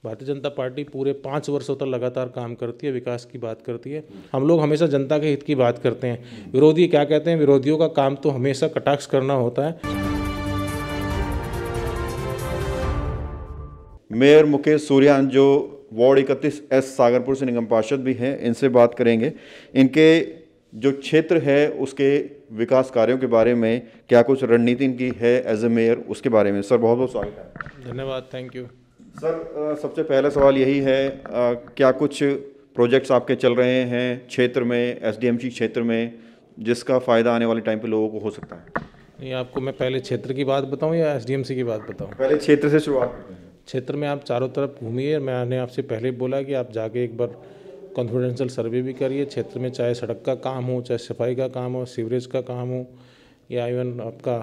Bharatiya Janata party पूरे 5 वर्षों तक लगातार काम करती है, विकास की बात करती है। हम लोग हमेशा जनता के हित की बात करते हैं। विरोधी क्या कहते हैं? विरोधियों का काम तो हमेशा कटाक्ष करना होता है। मेयर मुकेश सूर्यान जो वार्ड 31 सागरपुर से निगम पार्षद भी हैं, इनसे बात करेंगे। इनके जो क्षेत्र है उसके विकास कार्यों के बारे में क्या कुछ रणनीति इनकी है एज ए मेयर, उसके बारे में। सर बहुत बहुत स्वागत है। धन्यवाद, थैंक यू। सर सबसे पहला सवाल यही है, क्या कुछ प्रोजेक्ट्स आपके चल रहे हैं क्षेत्र में, एसडीएमसी क्षेत्र में, जिसका फ़ायदा आने वाले टाइम पे लोगों को हो सकता है? नहीं, आपको मैं पहले क्षेत्र की बात बताऊं या एसडीएमसी की बात बताऊं? पहले क्षेत्र से शुरुआत करते हैं। क्षेत्र में आप चारों तरफ घूमिए। मैंने आपसे पहले ही बोला कि आप जाके एक बार कॉन्फिडेंशियल सर्वे भी करिए क्षेत्र में, चाहे सड़क का काम हो, चाहे सफाई का काम हो, सीवरेज का काम हो, या इवन आपका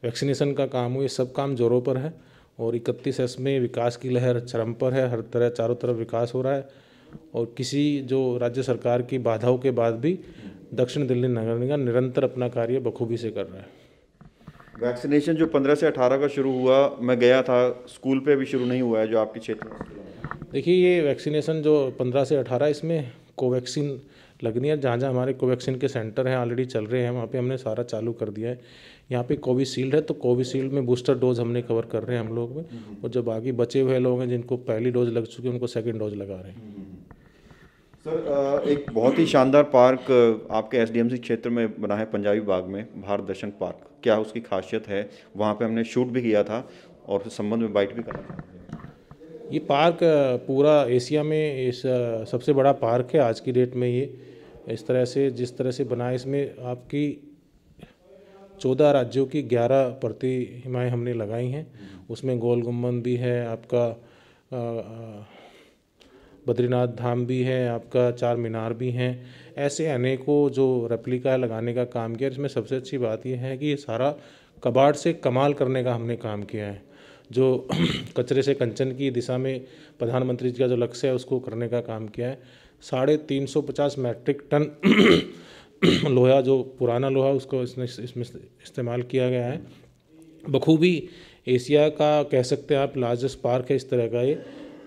वैक्सीनेशन का काम हो। ये सब काम जोरों पर है और 31S में विकास की लहर चरम पर है। हर तरह चारों तरफ विकास हो रहा है और किसी जो राज्य सरकार की बाधाओं के बाद भी दक्षिण दिल्ली नगर निगम निरंतर अपना कार्य बखूबी से कर रहा है। वैक्सीनेशन जो 15 से 18 का शुरू हुआ, मैं गया था, स्कूल पे भी शुरू नहीं हुआ है जो आपके क्षेत्र में। देखिए, ये वैक्सीनेशन जो 15 से 18, इसमें कोवैक्सीन लगनी है। जहाँ जहाँ हमारे कोवैक्सीन के सेंटर हैं ऑलरेडी चल रहे हैं, वहाँ पे हमने सारा चालू कर दिया है। यहाँ पे कोविशील्ड है तो कोविशील्ड में बूस्टर डोज हमने कवर कर रहे हैं हम लोग में, और जो बाकी बचे हुए लोग हैं जिनको पहली डोज लग चुकी है उनको सेकेंड डोज लगा रहे हैं। सर एक बहुत ही शानदार पार्क आपके एसडीएमसी क्षेत्र में बना है पंजाबी बाग में, भारत दर्शन पार्क। क्या उसकी खासियत है? वहाँ पे हमने शूट भी किया था और उस संबंध में बाइट भी करना चाहते हैं। ये पार्क पूरा एशिया में इस सबसे बड़ा पार्क है आज की डेट में। ये इस तरह से जिस तरह से बना है, इसमें आपकी 14 राज्यों की 11 प्रतिमाएँ हमने लगाई हैं। उसमें गोल गुम्बद भी है, आपका बद्रीनाथ धाम भी है, आपका 4 मीनार भी हैं। ऐसे अनेकों जो रेप्लिका लगाने का काम किया। इसमें सबसे अच्छी बात यह है कि ये सारा कबाड़ से कमाल करने का हमने काम किया है। जो कचरे से कंचन की दिशा में प्रधानमंत्री जी का जो लक्ष्य है उसको करने का काम किया है। 350 मैट्रिक टन लोहा, जो पुराना लोहा, उसको इसमें इस्तेमाल किया गया है। बखूबी एशिया का कह सकते हैं आप लार्जेस्ट पार्क है इस तरह का ये।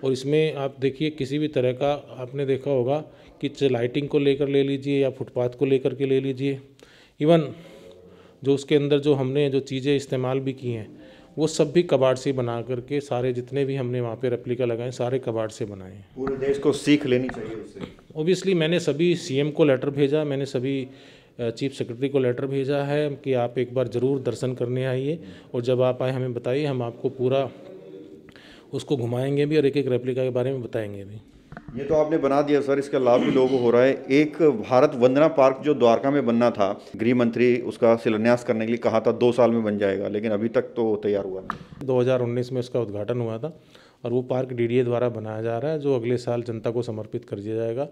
और इसमें आप देखिए, किसी भी तरह का आपने देखा होगा कि चाहे लाइटिंग को लेकर ले लीजिए या फुटपाथ को लेकर के ले लीजिए, इवन जो उसके अंदर जो हमने जो चीज़ें इस्तेमाल भी की हैं वो सब भी कबाड़ से बना करके, सारे जितने भी हमने वहाँ पे रेप्लिका लगाए सारे कबाड़ से बनाए हैं। पूरे देश को सीख लेनी चाहिए उससे। ओबियसली मैंने सभी सीएम को लेटर भेजा, मैंने सभी चीफ सेक्रेटरी को लेटर भेजा है कि आप एक बार ज़रूर दर्शन करने आइए, और जब आप आए हमें बताइए, हम आपको पूरा उसको घुमाएंगे भी और एक एक रेप्लिका के बारे में बताएंगे भी। ये तो आपने बना दिया सर, इसका लाभ भी लोगों को हो रहा है। एक भारत वंदना पार्क जो द्वारका में बनना था, गृह मंत्री उसका शिलान्यास करने के लिए कहा था 2 साल में बन जाएगा, लेकिन अभी तक तो तैयार हुआ नहीं। 2019 में उसका उद्घाटन हुआ था और वो पार्क डीडीए द्वारा बनाया जा रहा है, जो अगले साल जनता को समर्पित कर दिया जाएगा।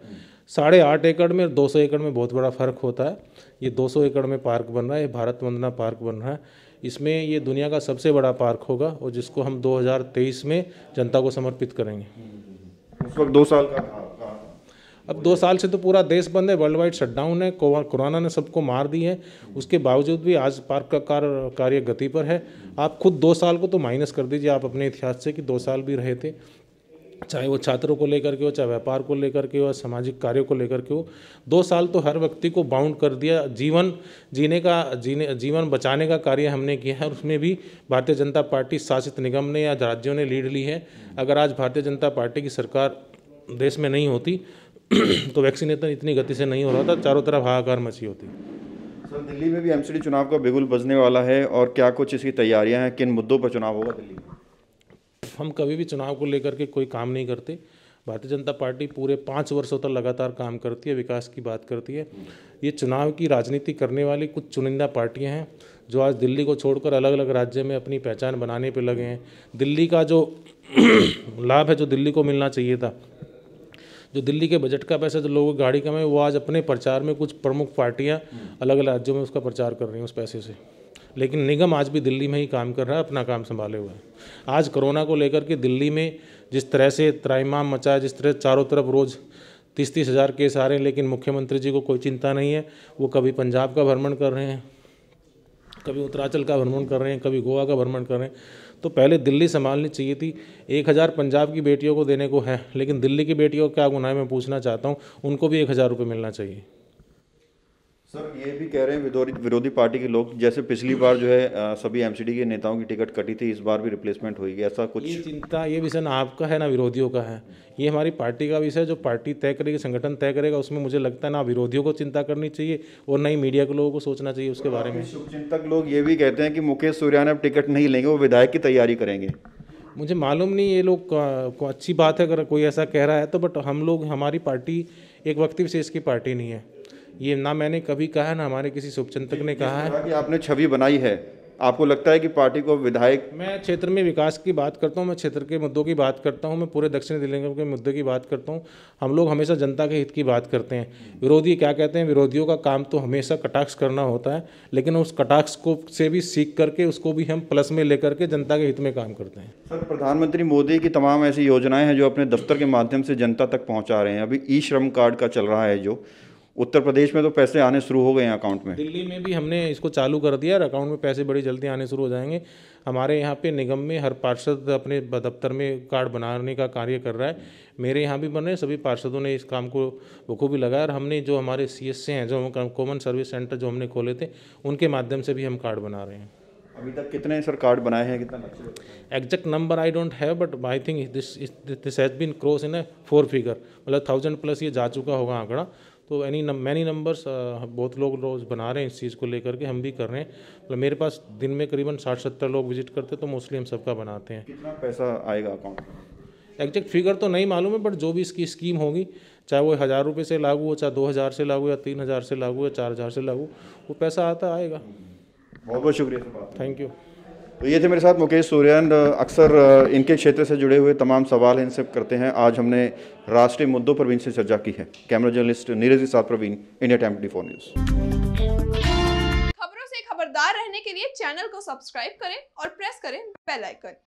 8.5 एकड़ में 200 एकड़ में बहुत बड़ा फ़र्क होता है। ये 200 एकड़ में पार्क बन रहा है, ये भारत वंदना पार्क बन रहा है। इसमें ये दुनिया का सबसे बड़ा पार्क होगा और जिसको हम 2023 में जनता को समर्पित करेंगे। उस वक्त 2 साल का था। अब 2 साल से तो पूरा देश बंद है, वर्ल्ड वाइड शटडाउन है, कोरोना ने सबको मार दी है। उसके बावजूद भी आज पार्क का कार्य गति पर है। आप खुद 2 साल को तो माइनस कर दीजिए आप अपने इतिहास से कि 2 साल भी रहे थे, चाहे वो छात्रों को लेकर के हो, चाहे व्यापार को लेकर के हो, सामाजिक कार्यों को लेकर के हो। 2 साल तो हर व्यक्ति को बाउंड कर दिया। जीवन बचाने का कार्य हमने किया है, और उसमें भी भारतीय जनता पार्टी शासित निगम ने या राज्यों ने लीड ली है। अगर आज भारतीय जनता पार्टी की सरकार देश में नहीं होती तो वैक्सीनेशन इतनी गति से नहीं हो रहा था, चारों तरफ हाहाकार मची होती। सर दिल्ली में भी एमसीडी चुनाव का बिगुल बजने वाला है, और क्या कुछ इसकी तैयारियां हैं? किन मुद्दों पर चुनाव होगा दिल्ली में? हम कभी भी चुनाव को लेकर के कोई काम नहीं करते। भारतीय जनता पार्टी पूरे 5 वर्षों तक लगातार काम करती है, विकास की बात करती है। ये चुनाव की राजनीति करने वाली कुछ चुनिंदा पार्टियां हैं जो आज दिल्ली को छोड़कर अलग अलग राज्य में अपनी पहचान बनाने पे लगे हैं। दिल्ली का जो लाभ है, जो दिल्ली को मिलना चाहिए था, जो दिल्ली के बजट का पैसा जो लोगों की गाड़ी का है, वो आज अपने प्रचार में कुछ प्रमुख पार्टियां अलग अलग राज्यों में उसका प्रचार कर रही हैं उस पैसे से। लेकिन निगम आज भी दिल्ली में ही काम कर रहा है, अपना काम संभाले हुए है। आज कोरोना को लेकर के दिल्ली में जिस तरह से त्राहिमाम मचा है, जिस तरह चारों तरफ रोज़ 30-30 हज़ार केस आ रहे हैं, लेकिन मुख्यमंत्री जी को कोई चिंता नहीं है। वो कभी पंजाब का भ्रमण कर रहे हैं, कभी उत्तरांचल का भ्रमण कर रहे हैं, कभी गोवा का भ्रमण कर रहे हैं। तो पहले दिल्ली संभालनी चाहिए थी। 1000 पंजाब की बेटियों को देने को है, लेकिन दिल्ली की बेटियों को क्या गुनाह है मैं पूछना चाहता हूँ, उनको भी 1000 रुपये मिलना चाहिए। सर ये भी कह रहे हैं विरोधी पार्टी के लोग, जैसे पिछली बार जो है सभी एमसीडी के नेताओं की टिकट कटी थी, इस बार भी रिप्लेसमेंट होगी, ऐसा कुछ? ये चिंता, ये विषय ना आपका है ना विरोधियों का है, ये हमारी पार्टी का विषय, जो पार्टी तय करेगी, संगठन तय करेगा, उसमें मुझे लगता है ना विरोधियों को चिंता करनी चाहिए और ना ही मीडिया के लोगों को सोचना चाहिए उसके बारे में। शुभचिंतक लोग ये भी कहते हैं कि मुकेश सूर्यान अब टिकट नहीं लेंगे, वो विधायक की तैयारी करेंगे। मुझे मालूम नहीं ये लोग को अच्छी बात है अगर कोई ऐसा कह रहा है तो, बट हम लोग, हमारी पार्टी एक व्यक्ति विशेष की पार्टी नहीं है, ये ना मैंने कभी कहा है ना हमारे किसी शुभचिंतक ने कहा है। कि आपने छवि बनाई है, आपको लगता है कि पार्टी को विधायक? मैं क्षेत्र में विकास की बात करता हूँ, मैं क्षेत्र के मुद्दों की बात करता हूँ, मैं पूरे दक्षिण दिल्ली के मुद्दे की बात करता हूँ। हम लोग हमेशा जनता के हित की बात करते हैं। विरोधी क्या कहते हैं, विरोधियों का काम तो हमेशा कटाक्ष करना होता है, लेकिन उस कटाक्ष को से भी सीख करके उसको भी हम प्लस में लेकर के जनता के हित में काम करते हैं। सर प्रधानमंत्री मोदी की तमाम ऐसी योजनाएं हैं जो अपने दफ्तर के माध्यम से जनता तक पहुंचा रहे हैं। अभी ई श्रम कार्ड का चल रहा है, जो उत्तर प्रदेश में तो पैसे आने शुरू हो गए हैं अकाउंट में। दिल्ली में भी हमने इसको चालू कर दिया और अकाउंट में पैसे बड़ी जल्दी आने शुरू हो जाएंगे। हमारे यहाँ पे निगम में हर पार्षद अपने दफ्तर में कार्ड बनाने का कार्य कर रहा है। मेरे यहाँ भी बन रहे हैं, सभी पार्षदों ने इस काम को बखूबी लगाया और हमने जो हमारे CSC हैं, जो कॉमन सर्विस सेंटर जो हमने खोले थे, उनके माध्यम से भी हम कार्ड बना रहे हैं। अभी तक कितने सर कार्ड बनाए हैं, कितना लक्ष्य? Exact number I don't have, but I think this has been cross in 4 figure, मतलब 1000+ ये जा चुका होगा आंकड़ा। तो मैनी नंबर्स बहुत लोग रोज़ बना रहे हैं इस चीज़ को लेकर के, हम भी कर रहे हैं। मतलब मेरे पास दिन में करीबन 60-70 लोग विजिट करते हैं, तो मोस्टली हम सबका बनाते हैं। कितना पैसा आएगा अकाउंट में? एग्जैक्ट फिगर तो नहीं मालूम है, बट जो भी इसकी स्कीम होगी, चाहे वो 1000 रुपये से लागू हो, चाहे 2000 से लागू, या 3000 से लागू, या 4000 से लागू, वो पैसा आता आएगा। बहुत बहुत शुक्रिया। Thank you. तो ये थे मेरे साथ मुकेश सूर्यान। अक्सर इनके क्षेत्र से जुड़े हुए तमाम सवाल इनसे करते हैं। आज हमने राष्ट्रीय मुद्दों पर भी इनसे चर्चा की है। कैमरा जर्नलिस्ट नीरज के साथ प्रवीण, इंडिया टाइम 24 न्यूज़। खबरों से खबरदार रहने के लिए चैनल को सब्सक्राइब करें और प्रेस करें बेल आइकन।